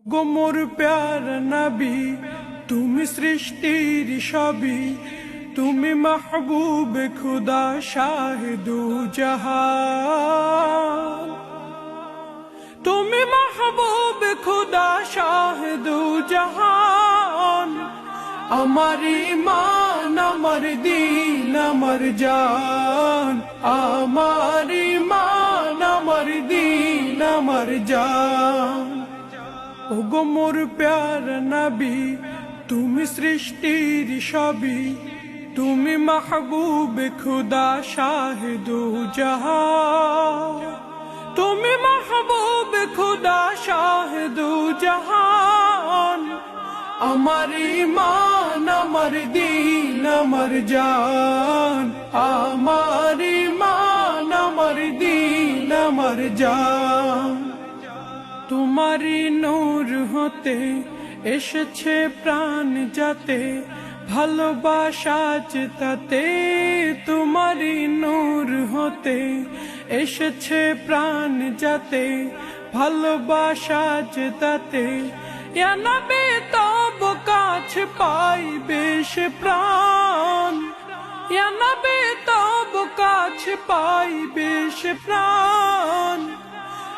গো মোর প্যার নবী, তুমি সৃষ্টির সবই, তুমি মাহবুব খুদা শাহিদু জাহান। তুমি মাহবুব খুদা শাহিদু জাহান। আমার ঈমান, আমার দীন, আমার জান। আমার ঈমান, আমার দীন, আমার জান। ওগো মোর প্যার নবী, তুমি সৃষ্টির সবই, তুমি মাহবুব খুদা শাহিদু জাহান। তুমি মাহবুব খুদা শাহিদু জাহান। আমার ঈমান, আমার দীন, আমার জান। আমার ঈমান, আমার দীন, আমার জান। তোমারি নূর হতে এসেছে প্রাণ যাতে, ভালোবাসা তাতে। তোমারি নূর হতে এসেছে প্রাণ যাতে, ভালোবাসা তাতে। ইয়া নবী তব কাছে পাইবে সে প্রাণ। ইয়া নবী তব কাছে পাইবে সে প্রাণ।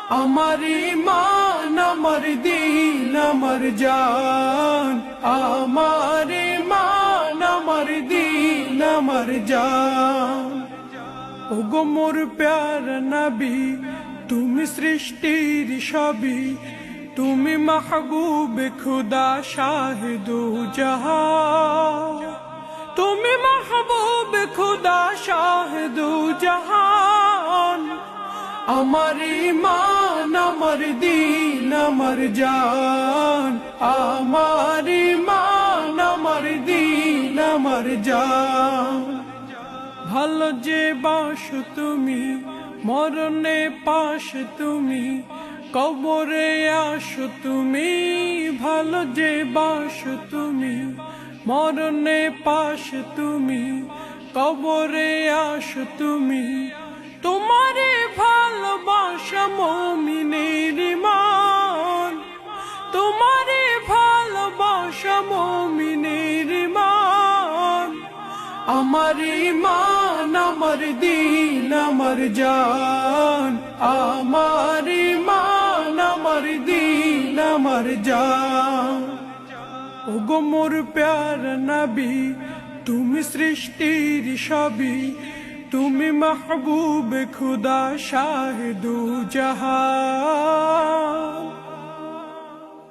আমার ঈমান, আমার দীন, আমার জান। আমার ঈমান, আমার দীন, আমার জান। ওগো মোর প্যার নবী, তুমি সৃষ্টির সবই, তুমি মাহবুব খুদা শাহিদু জাহান। তুমি মাহবুব খুদা শাহিদু জাহান। আমার ঈমান, আমার দীন, আমার জান। আমার ঈমান, আমার দীন, আমার জান। ভালো যে বাসো তুমি, মরণে পাশ তুমি, কবরে আসো তুমি। ভালো যে বাসো তুমি, মরণে পাশ তুমি, কবরে আসো তুমি। তোমারে ভালোবাসা মুমিনের ঈমান। তোমারে ভালোবাসা মুমিনের ঈমান। আমার ঈমান, আমার দীন, আমার জান। আমার ঈমান, আমার দীন, আমার জান। ওগো মোর প্যার নবী, তুমি সৃষ্টির সবই, তুমি মাহবুব খুদা শাহিদু জাহান।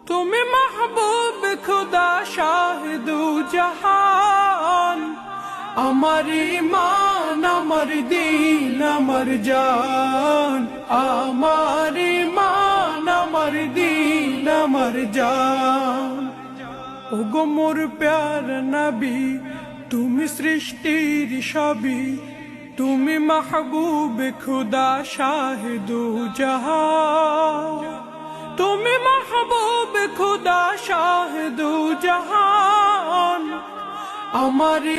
তুমি মাহবুব খুদা শাহিদু জাহান। আমার ঈমান, আমার দীন, আমার জান। আমার ঈমান, আমার দীন, আমার জান। ওগো মোর প্যার নবী, তুমি সৃষ্টির সবই, তুমি মাহবুব খুদা শাহিদু জাহান। তুমি মাহবুব খুদা শাহিদু জাহান। আমার